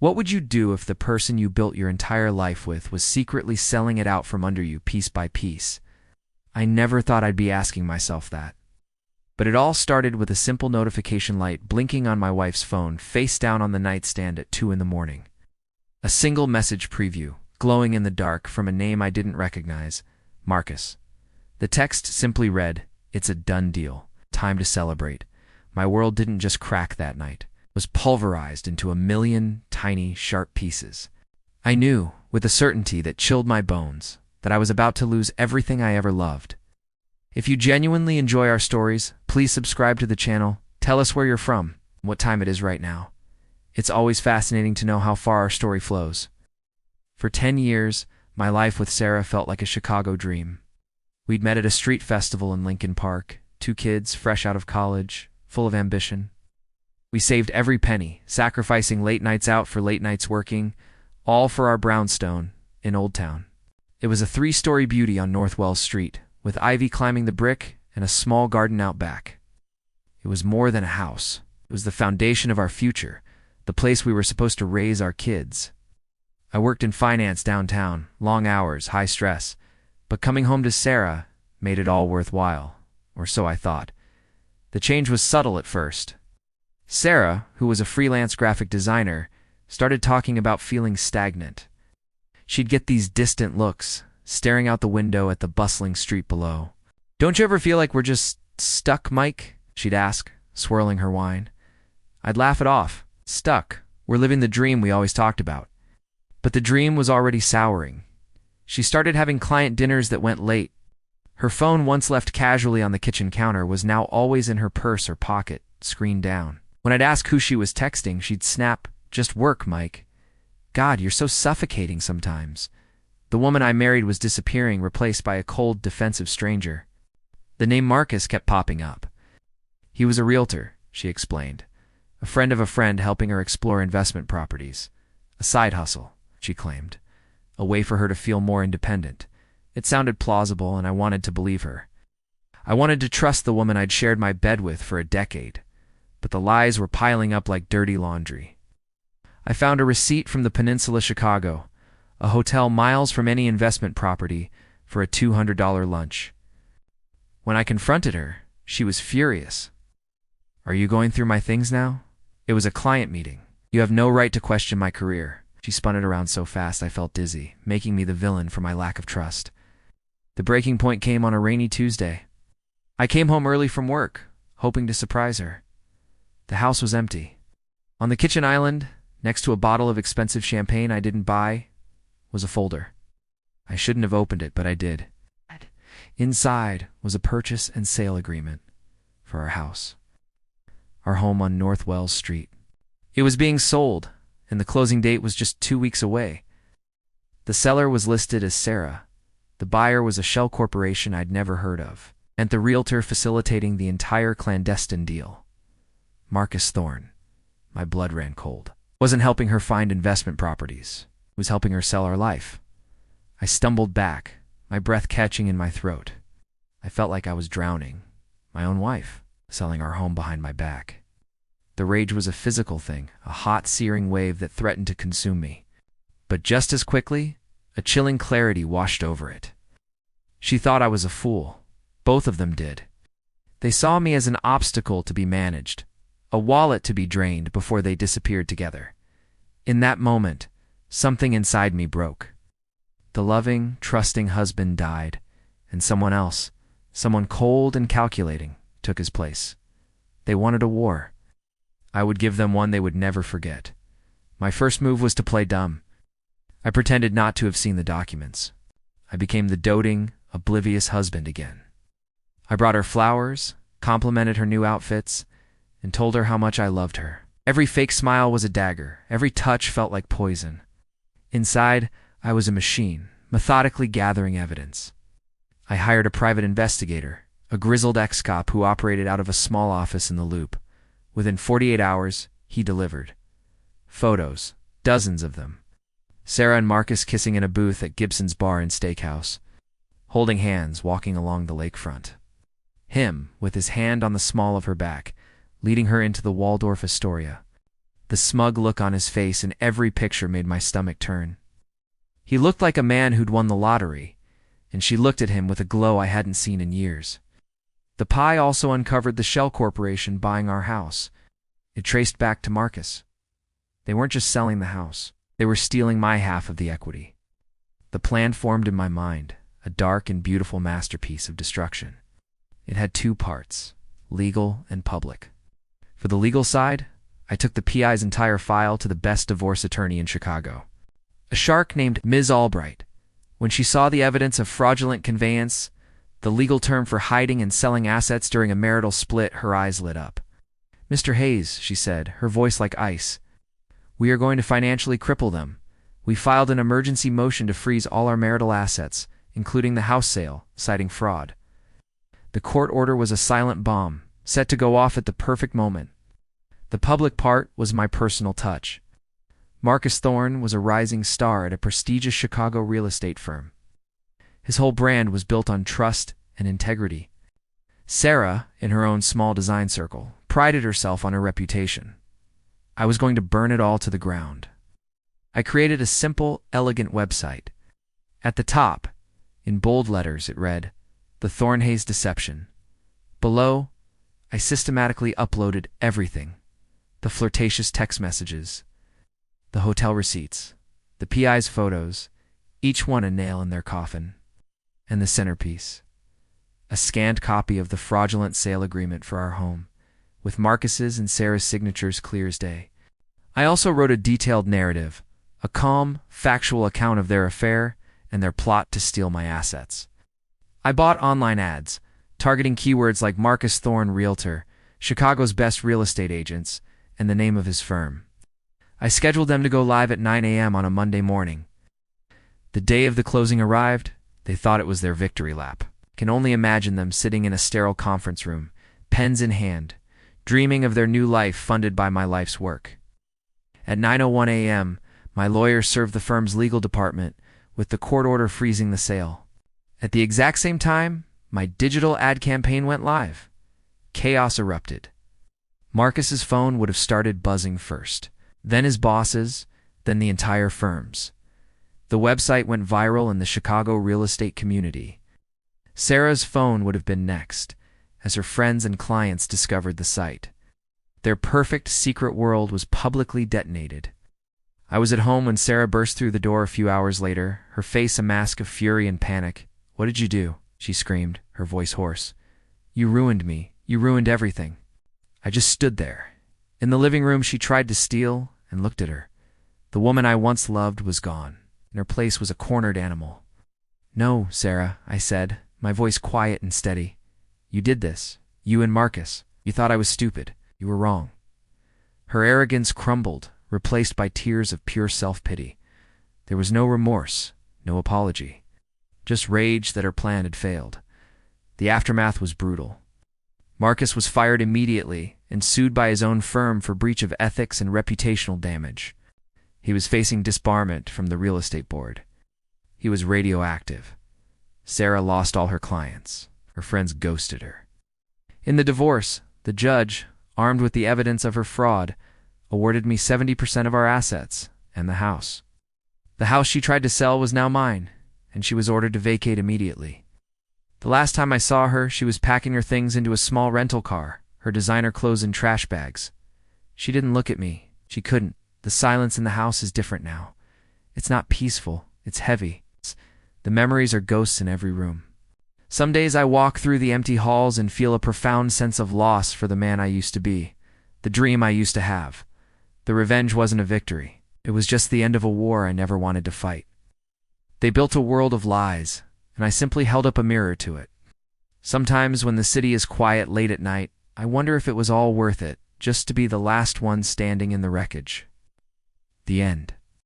What would you do if the person you built your entire life with was secretly selling it out from under you piece by piece? I never thought I'd be asking myself that. But it all started with a simple notification light blinking on my wife's phone face down on the nightstand at 2 in the morning. A single message preview, glowing in the dark from a name I didn't recognize, Marcus. The text simply read, "It's a done deal. Time to celebrate." My world didn't just crack that night. It was pulverized into a million tiny, sharp pieces. I knew, with a certainty that chilled my bones, that I was about to lose everything I ever loved. If you genuinely enjoy our stories, please subscribe to the channel, tell us where you're from, and what time it is right now. It's always fascinating to know how far our story flows. For 10 years, my life with Sarah felt like a Chicago dream. We'd met at a street festival in Lincoln Park, 2 kids fresh out of college, full of ambition. We saved every penny, sacrificing late nights out for late nights working, all for our brownstone in Old Town. It was a 3-story beauty on North Wells Street, with ivy climbing the brick and a small garden out back. It was more than a house. It was the foundation of our future, the place we were supposed to raise our kids. I worked in finance downtown, long hours, high stress, but coming home to Sarah made it all worthwhile, or so I thought. The change was subtle at first. Sarah, who was a freelance graphic designer, started talking about feeling stagnant. She'd get these distant looks, staring out the window at the bustling street below. "Don't you ever feel like we're just stuck, Mike?" she'd ask, swirling her wine. I'd laugh it off. Stuck. We're living the dream we always talked about. But the dream was already souring. She started having client dinners that went late. Her phone, once left casually on the kitchen counter, was now always in her purse or pocket, screen down. When I'd ask who she was texting, she'd snap, "Just work, Mike." God, you're so suffocating sometimes. The woman I married was disappearing, replaced by a cold, defensive stranger. The name Marcus kept popping up. He was a realtor, she explained. A friend of a friend helping her explore investment properties. A side hustle, she claimed. A way for her to feel more independent. It sounded plausible, and I wanted to believe her. I wanted to trust the woman I'd shared my bed with for a decade. But the lies were piling up like dirty laundry. I found a receipt from the Peninsula Chicago, a hotel miles from any investment property, for a $200 lunch. When I confronted her, she was furious. "Are you going through my things now? It was a client meeting. You have no right to question my career." She spun it around so fast I felt dizzy, making me the villain for my lack of trust. The breaking point came on a rainy Tuesday. I came home early from work, hoping to surprise her. The house was empty. On the kitchen island, next to a bottle of expensive champagne I didn't buy, was a folder. I shouldn't have opened it, but I did. Inside was a purchase and sale agreement for our house. Our home on North Wells Street. It was being sold, and the closing date was just 2 weeks away. The seller was listed as Sarah. The buyer was a shell corporation I'd never heard of, and the realtor facilitating the entire clandestine deal. Marcus Thorne. My blood ran cold. Wasn't helping her find investment properties. It was helping her sell our life. I stumbled back, my breath catching in my throat. I felt like I was drowning. My own wife, selling our home behind my back. The rage was a physical thing, a hot, searing wave that threatened to consume me. But just as quickly, a chilling clarity washed over it. She thought I was a fool. Both of them did. They saw me as an obstacle to be managed, a wallet to be drained before they disappeared together. In that moment, something inside me broke. The loving, trusting husband died, and someone else, someone cold and calculating, took his place. They wanted a war. I would give them one they would never forget. My first move was to play dumb. I pretended not to have seen the documents. I became the doting, oblivious husband again. I brought her flowers, complimented her new outfits, and told her how much I loved her. Every fake smile was a dagger. Every touch felt like poison. Inside, I was a machine, methodically gathering evidence. I hired a private investigator, a grizzled ex-cop who operated out of a small office in the Loop. Within 48 hours, he delivered. Photos, dozens of them. Sarah and Marcus kissing in a booth at Gibson's Bar and Steakhouse, holding hands walking along the lakefront. Him, with his hand on the small of her back, leading her into the Waldorf Astoria. The smug look on his face in every picture made my stomach turn. He looked like a man who'd won the lottery, and she looked at him with a glow I hadn't seen in years. The pie also uncovered the shell corporation buying our house. It traced back to Marcus. They weren't just selling the house. They were stealing my half of the equity. The plan formed in my mind, a dark and beautiful masterpiece of destruction. It had two parts, legal and public. For the legal side, I took the PI's entire file to the best divorce attorney in Chicago, a shark named Ms. Albright. When she saw the evidence of fraudulent conveyance, the legal term for hiding and selling assets during a marital split, her eyes lit up. "Mr. Hayes," she said, her voice like ice, "we are going to financially cripple them. We filed an emergency motion to freeze all our marital assets, including the house sale, citing fraud." The court order was a silent bomb, set to go off at the perfect moment. The public part was my personal touch. Marcus Thorne was a rising star at a prestigious Chicago real estate firm. His whole brand was built on trust and integrity. Sarah, in her own small design circle, prided herself on her reputation. I was going to burn it all to the ground. I created a simple, elegant website. At the top, in bold letters, it read, "The Thorne-Hayes Deception." Below, I systematically uploaded everything: the flirtatious text messages, the hotel receipts, the PI's photos, each one a nail in their coffin, and the centerpiece, a scanned copy of the fraudulent sale agreement for our home, with Marcus's and Sarah's signatures clear as day. I also wrote a detailed narrative, a calm, factual account of their affair and their plot to steal my assets. I bought online ads, targeting keywords like Marcus Thorne Realtor, Chicago's best real estate agents, and the name of his firm. I scheduled them to go live at 9 a.m. on a Monday morning. The day of the closing arrived. They thought it was their victory lap. Can only imagine them sitting in a sterile conference room, pens in hand, dreaming of their new life funded by my life's work. At 9:01 a.m., my lawyer served the firm's legal department with the court order freezing the sale. At the exact same time, my digital ad campaign went live. Chaos erupted. Marcus's phone would have started buzzing first, then his boss's, then the entire firm's. The website went viral in the Chicago real estate community. Sarah's phone would have been next, as her friends and clients discovered the site. Their perfect secret world was publicly detonated. I was at home when Sarah burst through the door a few hours later, her face a mask of fury and panic. "What did you do?" she screamed, her voice hoarse. "You ruined me. You ruined everything." I just stood there. In the living room she tried to steal, and looked at her. The woman I once loved was gone. In her place was a cornered animal. "No, Sarah," I said, my voice quiet and steady. "You did this. You and Marcus. You thought I was stupid. You were wrong." Her arrogance crumbled, replaced by tears of pure self-pity. There was no remorse, no apology, just rage that her plan had failed. The aftermath was brutal. Marcus was fired immediately and sued by his own firm for breach of ethics and reputational damage. He was facing disbarment from the real estate board. He was radioactive. Sarah lost all her clients. Her friends ghosted her. In the divorce, the judge, armed with the evidence of her fraud, awarded me 70% of our assets and the house. The house she tried to sell was now mine, and she was ordered to vacate immediately. The last time I saw her, she was packing her things into a small rental car, her designer clothes in trash bags. She didn't look at me. She couldn't. The silence in the house is different now. It's not peaceful. It's heavy. The memories are ghosts in every room. Some days I walk through the empty halls and feel a profound sense of loss for the man I used to be, the dream I used to have. The revenge wasn't a victory. It was just the end of a war I never wanted to fight. They built a world of lies, and I simply held up a mirror to it. Sometimes when the city is quiet late at night, I wonder if it was all worth it, just to be the last one standing in the wreckage. The end.